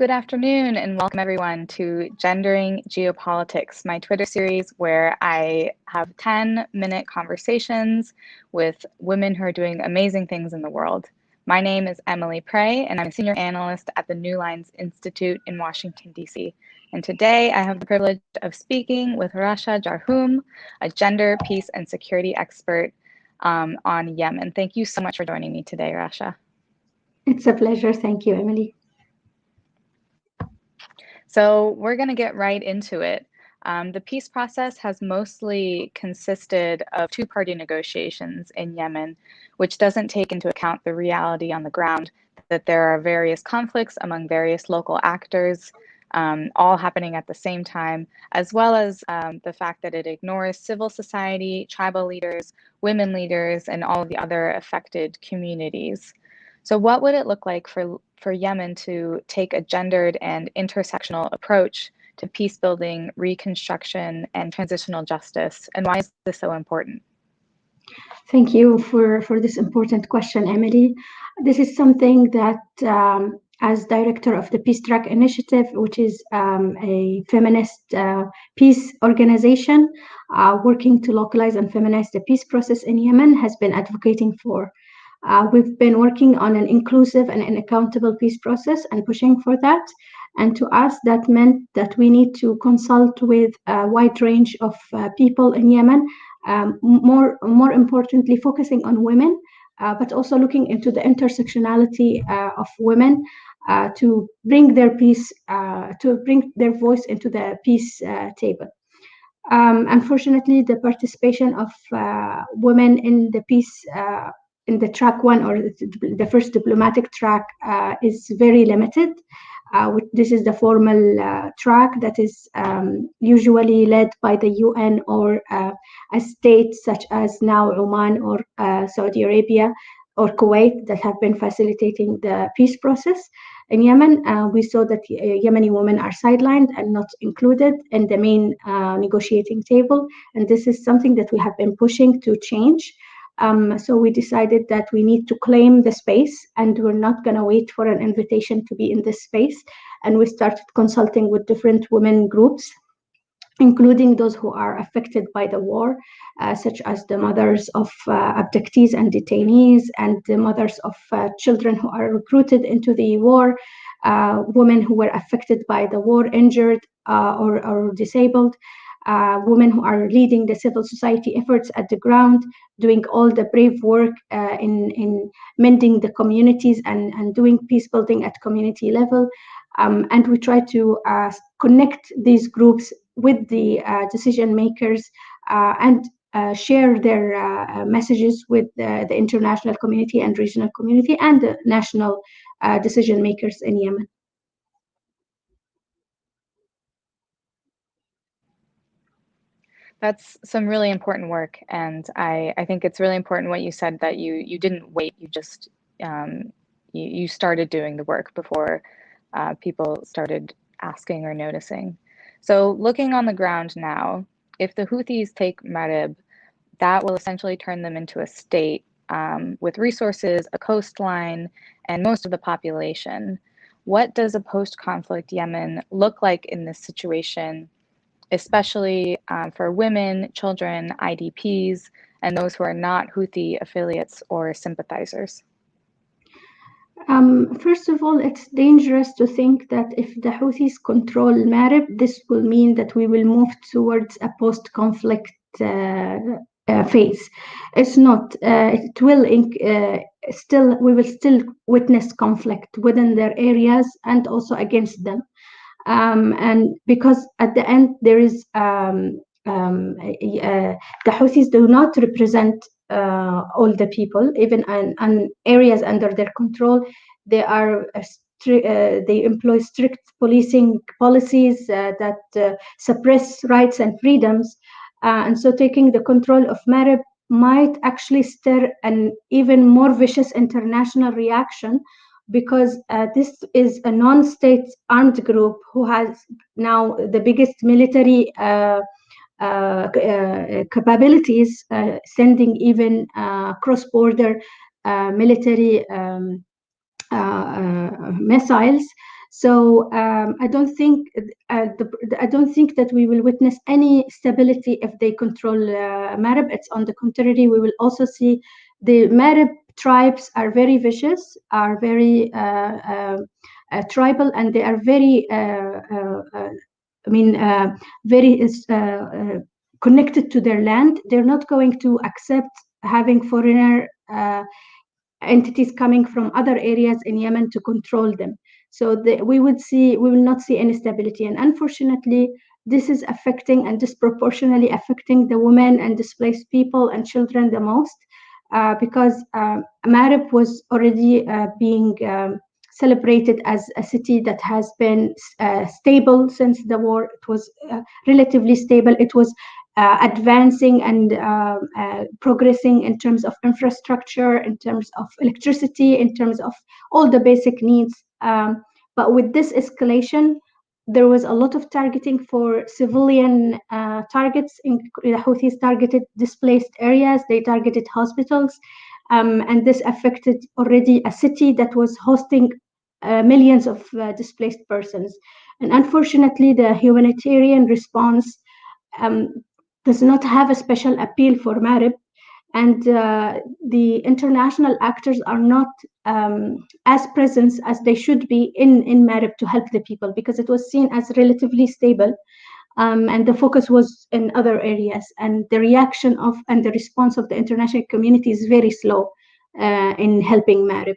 Good afternoon and welcome everyone to Gendering Geopolitics, my Twitter series where I have 10-minute conversations with women who are doing amazing things in the world. My name is Emily Prey and I'm a senior analyst at the New Lines Institute in Washington, D.C. And today I have the privilege of speaking with Rasha Jarhum, a gender, peace, and security expert on Yemen. Thank you so much for joining me today, Rasha. It's a pleasure. Thank you, Emily. So we're going to get right into it. The peace process has mostly consisted of two-party negotiations in Yemen, which doesn't take into account the reality on the ground that there are various conflicts among various local actors, all happening at the same time, as well as the fact that it ignores civil society, tribal leaders, women leaders, and all of the other affected communities. So what would it look like for Yemen to take a gendered and intersectional approach to peace building, reconstruction, and transitional justice? And why is this so important? Thank you for this important question, Emily. This is something that, as director of the Peace Track Initiative, which is a feminist peace organization working to localize and feminize the peace process in Yemen, has been advocating for. We've been working on an inclusive and an accountable peace process and pushing for that. And to us, that meant that we need to consult with a wide range of people in Yemen, more importantly, focusing on women, but also looking into the intersectionality of women to bring their peace, to bring their voice into the peace table. Unfortunately, the participation of women in the peace in the track one or the first diplomatic track is very limited. This is the formal track that is usually led by the UN or a state such as now Oman or Saudi Arabia or Kuwait that have been facilitating the peace process. In Yemen, we saw that Yemeni women are sidelined and not included in the main negotiating table. And this is something that we have been pushing to change. So we decided that we need to claim the space and we're not going to wait for an invitation to be in this space. And we started consulting with different women groups, including those who are affected by the war, such as the mothers of abductees and detainees and the mothers of children who are recruited into the war, women who were affected by the war, injured or disabled, women who are leading the civil society efforts at the ground, doing all the brave work in mending the communities and doing peace building at community level. And we try to connect these groups with the decision makers and share their messages with the international community and regional community and the national decision makers in Yemen. That's some really important work, and I think it's really important what you said, that you didn't wait, you just you started doing the work before people started asking or noticing. So looking on the ground now, if the Houthis take Marib, that will essentially turn them into a state with resources, a coastline, and most of the population. What does a post-conflict Yemen look like in this situation, especially for women, children, IDPs, and those who are not Houthi affiliates or sympathizers? First of all, it's dangerous to think that if the Houthis control Marib, this will mean that we will move towards a post-conflict phase. It's not. It will we will still witness conflict within their areas and also against them. And because at the end there is the Houthis do not represent all the people, even on areas under their control. They are they employ strict policing policies that suppress rights and freedoms, and so taking the control of Marib might actually stir an even more vicious international reaction, because this is a non-state armed group who has now the biggest military capabilities, sending even cross-border military missiles. So I don't think that we will witness any stability if they control Marib. It's on the contrary, we will also see the Marib tribes are very vicious, are very tribal, and they are very very connected to their land. They're not going to accept having foreigner entities coming from other areas in Yemen to control them. So we will not see any stability. And unfortunately, this is affecting and disproportionately affecting the women and displaced people and children the most, because Marib was already being celebrated as a city that has been stable since the war. It was relatively stable. It was advancing and progressing in terms of infrastructure, in terms of electricity, in terms of all the basic needs. But with this escalation, there was a lot of targeting for civilian targets. The Houthis targeted displaced areas, they targeted hospitals, and this affected already a city that was hosting millions of displaced persons. And unfortunately, the humanitarian response um, does not have a special appeal for Marib, and the international actors are not as present as they should be in Marib to help the people, because it was seen as relatively stable, and the focus was in other areas, and the reaction of and the response of the international community is very slow in helping Marib.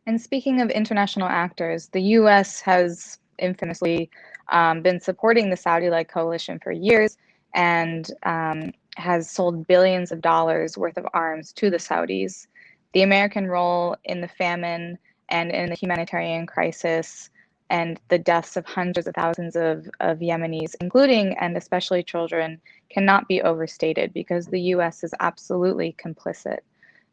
And speaking of international actors, the US has infamously been supporting the Saudi-led coalition for years and has sold billions of dollars worth of arms to the Saudis. The American role in the famine and in the humanitarian crisis and the deaths of hundreds of thousands of Yemenis, including and especially children, cannot be overstated because the US is absolutely complicit.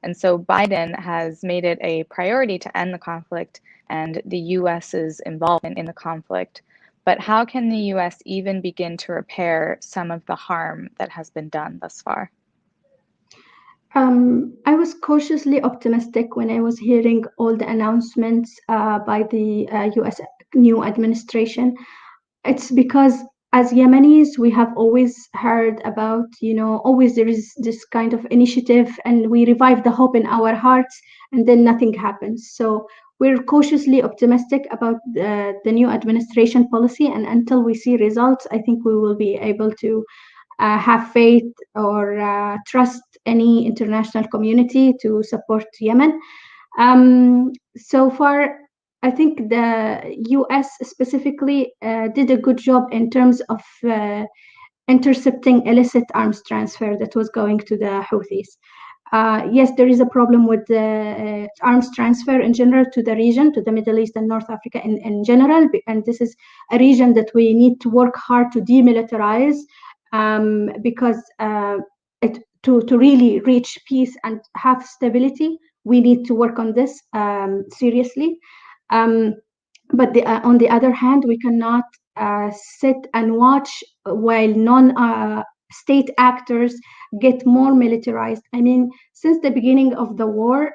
And so Biden has made it a priority to end the conflict and the US's involvement in the conflict. But how can the US even begin to repair some of the harm that has been done thus far? I was cautiously optimistic when I was hearing all the announcements by the US new administration. It's because as Yemenis, we have always heard about, always there is this kind of initiative and we revive the hope in our hearts and then nothing happens. So we're cautiously optimistic about the new administration policy. And until we see results, I think we will be able to have faith or trust any international community to support Yemen. So far, I think the US specifically did a good job in terms of intercepting illicit arms transfer that was going to the Houthis. Yes, there is a problem with the arms transfer in general to the region, to the Middle East and North Africa in general, and this is a region that we need to work hard to demilitarize, because to really reach peace and have stability, we need to work on this seriously. But on the other hand, we cannot sit and watch while non-state actors get more militarized. I mean, since the beginning of the war,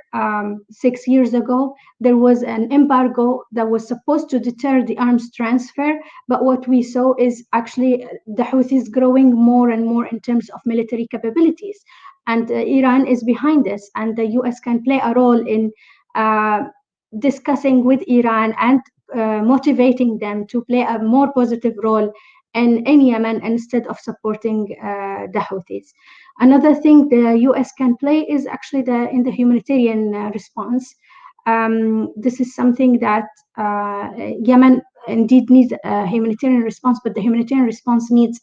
6 years ago, there was an embargo that was supposed to deter the arms transfer. But what we saw is actually the Houthis growing more and more in terms of military capabilities. And Iran is behind this, and the US can play a role in discussing with Iran and motivating them to play a more positive role in Yemen instead of supporting the Houthis. Another thing the US can play is actually in the humanitarian response. This is something that Yemen indeed needs a humanitarian response, but the humanitarian response needs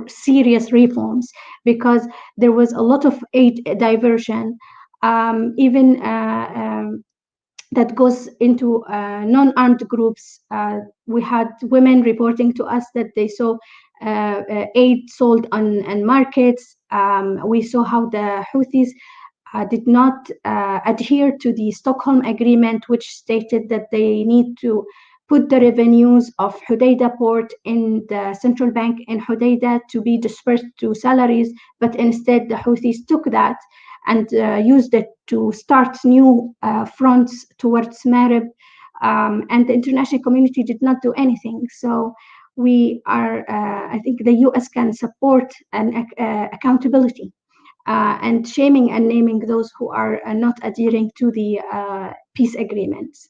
serious reforms, because there was a lot of aid diversion, even that goes into non-armed groups. We had women reporting to us that they saw aid sold on markets. We saw how the Houthis did not adhere to the Stockholm Agreement, which stated that they need to put the revenues of Hodeidah port in the central bank in Hodeidah to be dispersed to salaries, but instead the Houthis took that and used it to start new fronts towards Marib, and the international community did not do anything. So we are, I think the US can support an accountability and shaming and naming those who are not adhering to the peace agreements.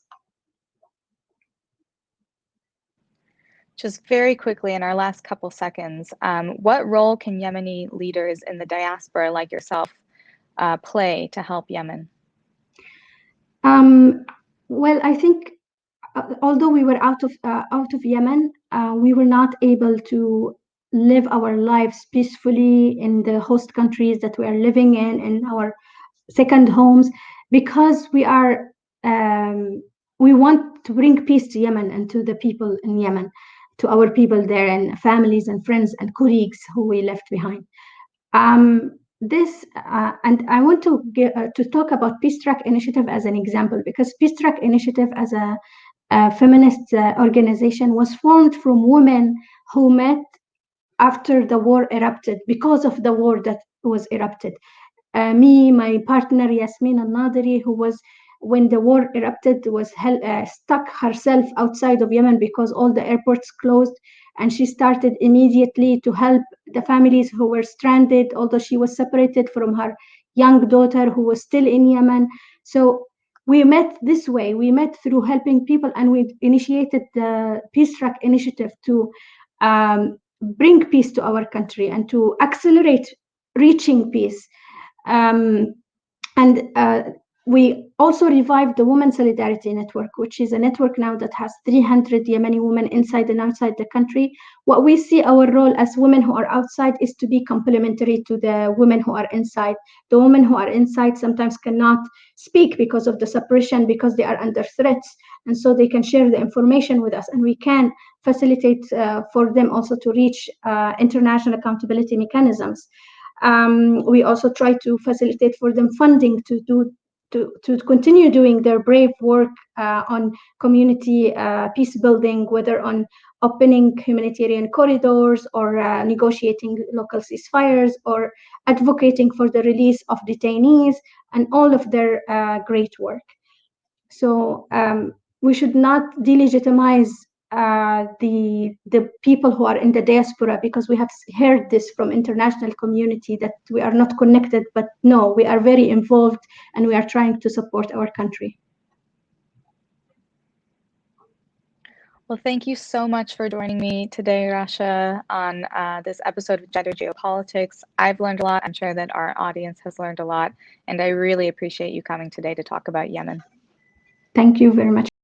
Just very quickly in our last couple seconds, what role can Yemeni leaders in the diaspora like yourself play to help Yemen? Well, I think although we were out of Yemen, we were not able to live our lives peacefully in the host countries that we are living in our second homes, because we are we want to bring peace to Yemen and to the people in Yemen, to our people there and families and friends and colleagues who we left behind. And I want to talk about Peace Track Initiative as an example, because Peace Track Initiative as a feminist organization was formed from women who met after the war erupted, because of the war that was erupted. Me, my partner Yasmin al-Nadiri, who was, when the war erupted, was stuck herself outside of Yemen because all the airports closed, and she started immediately to help the families who were stranded, although she was separated from her young daughter who was still in Yemen. So we met this way. We met through helping people, and we initiated the Peace Track Initiative to bring peace to our country and to accelerate reaching peace. And we also revived the Women Solidarity Network, which is a network now that has 300 Yemeni women inside and outside the country. What we see our role as women who are outside is to be complementary to the women who are inside. The women who are inside sometimes cannot speak because of the suppression, because they are under threats, and so they can share the information with us, and we can facilitate for them also to reach international accountability mechanisms. We also try to facilitate for them funding to continue doing their brave work on community peace building, whether on opening humanitarian corridors or negotiating local ceasefires or advocating for the release of detainees, and all of their great work. So we should not delegitimize the people who are in the diaspora, because we have heard this from international community that we are not connected, but no, we are very involved and we are trying to support our country. Well, thank you so much for joining me today, Rasha, on this episode of Gendering Geopolitics. I've learned a lot. I'm sure that our audience has learned a lot, and I really appreciate you coming today to talk about Yemen. Thank you very much.